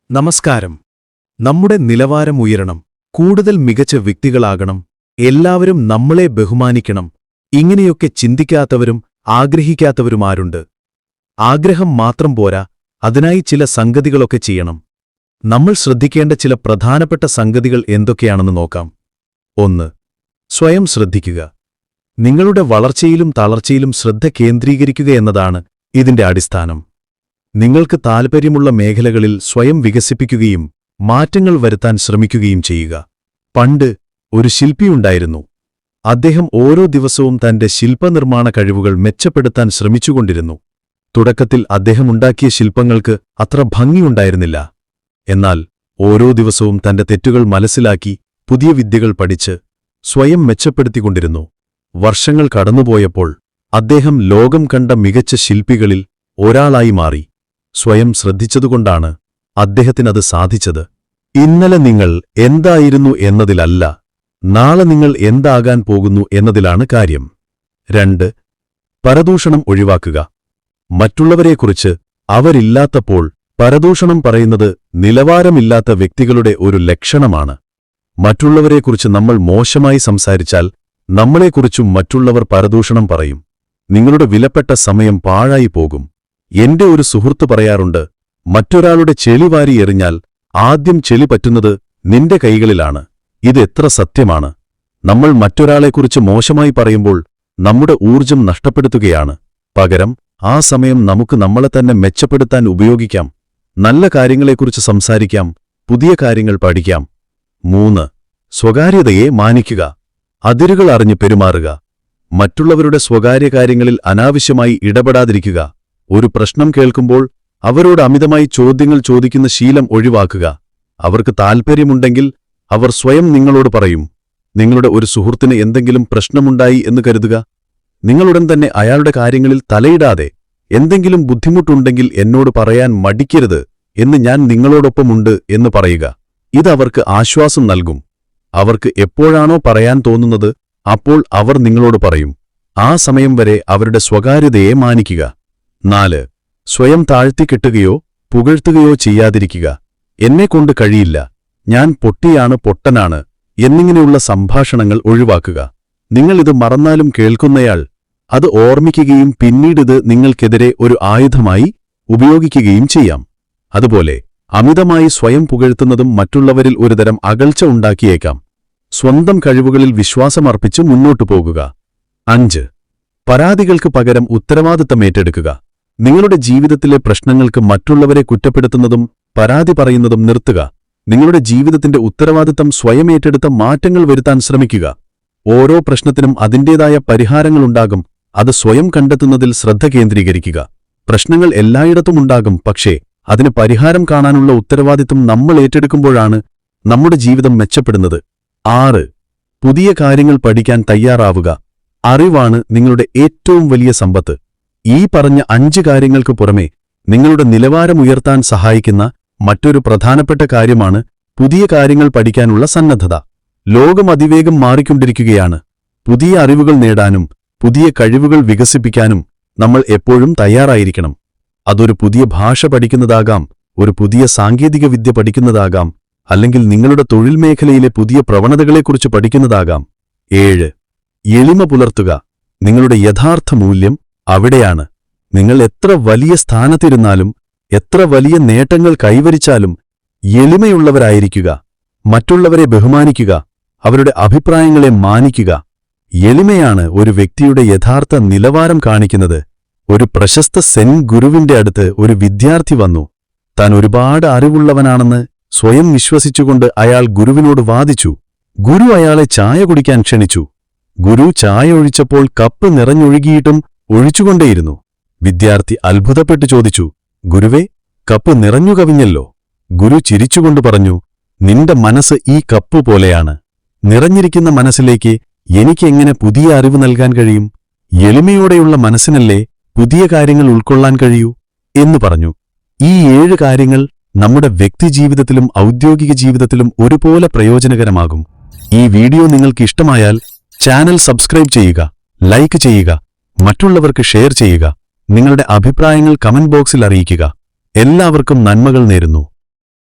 നമസ്കാരം. നമ്മുടെ നിലവാരം ഉയരണം, കൂടുതൽ മികച്ച വ്യക്തികളാകണം, എല്ലാവരും നമ്മളെ ബഹുമാനിക്കണം, ഇങ്ങനെയൊക്കെ ചിന്തിക്കാത്തവരും ആഗ്രഹിക്കാത്തവരുമാരുണ്ട്. ആഗ്രഹം മാത്രം പോരാ, അതിനായി ചില സംഗതികളൊക്കെ ചെയ്യണം. നമ്മൾ ശ്രദ്ധിക്കേണ്ട ചില പ്രധാനപ്പെട്ട സംഗതികൾ എന്തൊക്കെയാണെന്ന് നോക്കാം. 1. സ്വയം ശ്രദ്ധിക്കുക. നിങ്ങളുടെ വളർച്ചയിലും തളർച്ചയിലും ശ്രദ്ധ കേന്ദ്രീകരിക്കുക എന്നതാണ് ഇതിന്റെ അടിസ്ഥാനം. നിങ്ങൾക്ക് താൽപ്പര്യമുള്ള മേഖലകളിൽ സ്വയം വികസിപ്പിക്കുകയും മാറ്റങ്ങൾ വരുത്താൻ ശ്രമിക്കുകയും ചെയ്യുക. പണ്ട് ഒരു ശില്പിയുണ്ടായിരുന്നു. അദ്ദേഹം ഓരോ ദിവസവും തന്റെ ശില്പനിർമ്മാണ കഴിവുകൾ മെച്ചപ്പെടുത്താൻ ശ്രമിച്ചുകൊണ്ടിരുന്നു. തുടക്കത്തിൽ അദ്ദേഹമുണ്ടാക്കിയ ശില്പങ്ങൾക്ക് അത്ര ഭംഗിയുണ്ടായിരുന്നില്ല. എന്നാൽ ഓരോ ദിവസവും തന്റെ തെറ്റുകൾ മനസ്സിലാക്കി പുതിയ വിദ്യകൾ പഠിച്ച് സ്വയം മെച്ചപ്പെടുത്തിക്കൊണ്ടിരുന്നു. വർഷങ്ങൾ കടന്നുപോയപ്പോൾ അദ്ദേഹം ലോകം കണ്ട മികച്ച ശില്പികളിൽ ഒരാളായി മാറി. സ്വയം ശ്രദ്ധിച്ചതുകൊണ്ടാണ് അദ്ദേഹത്തിനത് സാധിച്ചത്. ഇന്നലെ നിങ്ങൾ എന്തായിരുന്നു എന്നതിലല്ല, നാളെ നിങ്ങൾ എന്താകാൻ പോകുന്നു എന്നതിലാണ് കാര്യം. 2. പരദൂഷണം ഒഴിവാക്കുക. മറ്റുള്ളവരെക്കുറിച്ച് അവരില്ലാത്തപ്പോൾ പരദൂഷണം പറയുന്നത് നിലവാരമില്ലാത്ത വ്യക്തികളുടെ ഒരു ലക്ഷണമാണ്. മറ്റുള്ളവരെക്കുറിച്ച് നമ്മൾ മോശമായി സംസാരിച്ചാൽ നമ്മളെക്കുറിച്ചും മറ്റുള്ളവർ പരദൂഷണം പറയും. നിങ്ങളുടെ വിലപ്പെട്ട സമയം പാഴായി പോകും. എന്റെ ഒരു സുഹൃത്ത് പറയാറുണ്ട്, മറ്റൊരാളുടെ ചെളി വാരി എറിഞ്ഞാൽ ആദ്യം ചെളി പറ്റുന്നത് നിന്റെ കൈകളിലാണ്. ഇത് എത്ര സത്യമാണ്. നമ്മൾ മറ്റൊരാളെക്കുറിച്ച് മോശമായി പറയുമ്പോൾ നമ്മുടെ ഊർജം നഷ്ടപ്പെടുത്തുകയാണ്. പകരം ആ സമയം നമുക്ക് നമ്മളെ തന്നെ മെച്ചപ്പെടുത്താൻ ഉപയോഗിക്കാം. നല്ല കാര്യങ്ങളെക്കുറിച്ച് സംസാരിക്കാം, പുതിയ കാര്യങ്ങൾ പഠിക്കാം. 3. സ്വകാര്യതയെ മാനിക്കുക. അതിരുകൾ അറിഞ്ഞ് പെരുമാറുക. മറ്റുള്ളവരുടെ സ്വകാര്യ കാര്യങ്ങളിൽ അനാവശ്യമായി ഇടപെടാതിരിക്കുക. ഒരു പ്രശ്നം കേൾക്കുമ്പോൾ അവരോട് അമിതമായി ചോദ്യങ്ങൾ ചോദിക്കുന്ന ശീലം ഒഴിവാക്കുക. അവർക്ക് താൽപ്പര്യമുണ്ടെങ്കിൽ അവർ സ്വയം നിങ്ങളോട് പറയും. നിങ്ങളുടെ ഒരു സുഹൃത്തിന് എന്തെങ്കിലും പ്രശ്നമുണ്ടായി എന്ന് കരുതുക. നിങ്ങളുടൻ തന്നെ അയാളുടെ കാര്യങ്ങളിൽ തലയിടാതെ, എന്തെങ്കിലും ബുദ്ധിമുട്ടുണ്ടെങ്കിൽ എന്നോട് പറയാൻ മടിക്കരുത് എന്ന് ഞാൻ നിങ്ങളോടൊപ്പമുണ്ട് എന്ന് പറയുക. ഇതവർക്ക് ആശ്വാസം നൽകും. അവർക്ക് എപ്പോഴാണോ പറയാൻ തോന്നുന്നത് അപ്പോൾ അവർ നിങ്ങളോട് പറയും. ആ സമയം വരെ അവരുടെ സ്വകാര്യതയെ മാനിക്കുക. 4. സ്വയം താഴ്ത്തിക്കെട്ടുകയോ പുകഴ്ത്തുകയോ ചെയ്യാതിരിക്കുക. എന്നെക്കൊണ്ട് കഴിയില്ല, ഞാൻ പൊട്ടിയാണ്, പൊട്ടനാണ് എന്നിങ്ങനെയുള്ള സംഭാഷണങ്ങൾ ഒഴിവാക്കുക. നിങ്ങളിത് മറന്നാലും കേൾക്കുന്നയാൾ അത് ഓർമ്മിക്കുകയും പിന്നീടിത് നിങ്ങൾക്കെതിരെ ഒരു ആയുധമായി ഉപയോഗിക്കുകയും ചെയ്യാം. അതുപോലെ അമിതമായി സ്വയം പുകഴ്ത്തുന്നതും മറ്റുള്ളവരിൽ ഒരുതരം അകൽച്ച ഉണ്ടാക്കിയേക്കാം. സ്വന്തം കഴിവുകളിൽ വിശ്വാസമർപ്പിച്ച് മുന്നോട്ടു പോകുക. 5. പരാതികൾക്ക് പകരം ഉത്തരവാദിത്തം ഏറ്റെടുക്കുക. നിങ്ങളുടെ ജീവിതത്തിലെ പ്രശ്നങ്ങൾക്ക് മറ്റുള്ളവരെ കുറ്റപ്പെടുത്തുന്നതും പരാതി പറയുന്നതും നിർത്തുക. നിങ്ങളുടെ ജീവിതത്തിന്റെ ഉത്തരവാദിത്തം സ്വയം ഏറ്റെടുത്ത മാറ്റങ്ങൾ വരുത്താൻ ശ്രമിക്കുക. ഓരോ പ്രശ്നത്തിനും അതിന്റേതായ പരിഹാരങ്ങളുണ്ടാകും. അത് സ്വയം കണ്ടെത്തുന്നതിൽ ശ്രദ്ധ കേന്ദ്രീകരിക്കുക. പ്രശ്നങ്ങൾ എല്ലായിടത്തുമുണ്ടാകും, പക്ഷേ അതിന് പരിഹാരം കാണാനുള്ള ഉത്തരവാദിത്തം നമ്മൾ ഏറ്റെടുക്കുമ്പോഴാണ് നമ്മുടെ ജീവിതം മെച്ചപ്പെടുന്നത്. 6. പുതിയ കാര്യങ്ങൾ പഠിക്കാൻ തയ്യാറാവുക. അറിവാണ് നിങ്ങളുടെ ഏറ്റവും വലിയ സമ്പത്ത്. ഈ പറഞ്ഞ 5 കാര്യങ്ങൾക്ക് പുറമെ നിങ്ങളുടെ നിലവാരം ഉയർത്താൻ സഹായിക്കുന്ന മറ്റൊരു പ്രധാനപ്പെട്ട കാര്യമാണ് പുതിയ കാര്യങ്ങൾ പഠിക്കാനുള്ള സന്നദ്ധത. ലോകം അതിവേഗം മാറിക്കൊണ്ടിരിക്കുകയാണ്. പുതിയ അറിവുകൾ നേടാനും പുതിയ കഴിവുകൾ വികസിപ്പിക്കാനും നമ്മൾ എപ്പോഴും തയ്യാറായിരിക്കണം. അതൊരു പുതിയ ഭാഷ പഠിക്കുന്നതാകാം, ഒരു പുതിയ സാങ്കേതികവിദ്യ പഠിക്കുന്നതാകാം, അല്ലെങ്കിൽ നിങ്ങളുടെ തൊഴിൽ മേഖലയിലെ പുതിയ പ്രവണതകളെക്കുറിച്ച് പഠിക്കുന്നതാകാം. 7. എളിമ പുലർത്തുക. നിങ്ങളുടെ യഥാർത്ഥ മൂല്യം അവിടെയാണ്. നിങ്ങൾ എത്ര വലിയ സ്ഥാനത്തിരുന്നാലും എത്ര വലിയ നേട്ടങ്ങൾ കൈവരിച്ചാലും എളിമയുള്ളവരായിരിക്കുക. മറ്റുള്ളവരെ ബഹുമാനിക്കുക, അവരുടെ അഭിപ്രായങ്ങളെ മാനിക്കുക. എളിമയാണ് ഒരു വ്യക്തിയുടെ യഥാർത്ഥ നിലവാരം കാണിക്കുന്നത്. ഒരു പ്രശസ്ത സെൻ ഗുരുവിന്റെ അടുത്ത് ഒരു വിദ്യാർത്ഥി വന്നു. താൻ ഒരുപാട് അറിവുള്ളവനാണെന്ന് സ്വയം വിശ്വസിച്ചുകൊണ്ട് അയാൾ ഗുരുവിനോട് വാദിച്ചു. ഗുരു അയാളെ ചായ കുടിക്കാൻ ക്ഷണിച്ചു. ഗുരു ചായ ഒഴിച്ചപ്പോൾ കപ്പ് നിറഞ്ഞൊഴുകിയിട്ടും ഒഴിച്ചുകൊണ്ടേയിരുന്നു. വിദ്യാർത്ഥി അത്ഭുതപ്പെട്ടു ചോദിച്ചു, ഗുരുവേ, കപ്പ് നിറഞ്ഞു കവിഞ്ഞല്ലോ. ഗുരു ചിരിച്ചുകൊണ്ട് പറഞ്ഞു, നിന്റെ മനസ്സ് ഈ കപ്പ് പോലെയാണ്. നിറഞ്ഞിരിക്കുന്ന മനസ്സിലേക്ക് എനിക്കെങ്ങനെ പുതിയ അറിവ് നൽകാൻ കഴിയും? എളിമയോടെയുള്ള മനസ്സിനല്ലേ പുതിയ കാര്യങ്ങൾ ഉൾക്കൊള്ളാൻ കഴിയൂ എന്നു പറഞ്ഞു. ഈ 7 കാര്യങ്ങൾ നമ്മുടെ വ്യക്തിജീവിതത്തിലും ഔദ്യോഗിക ജീവിതത്തിലും ഒരുപോലെ പ്രയോജനകരമാകും. ഈ വീഡിയോ നിങ്ങൾക്ക് ഇഷ്ടമായാൽ ചാനൽ സബ്സ്ക്രൈബ് ചെയ്യുക, ലൈക്ക് ചെയ്യുക, മറ്റുള്ളവർക്ക് ഷെയർ ചെയ്യുക. നിങ്ങളുടെ അഭിപ്രായങ്ങൾ കമന്റ് ബോക്സിൽ അറിയിക്കുക. എല്ലാവർക്കും നന്മകൾ നേരുന്നു.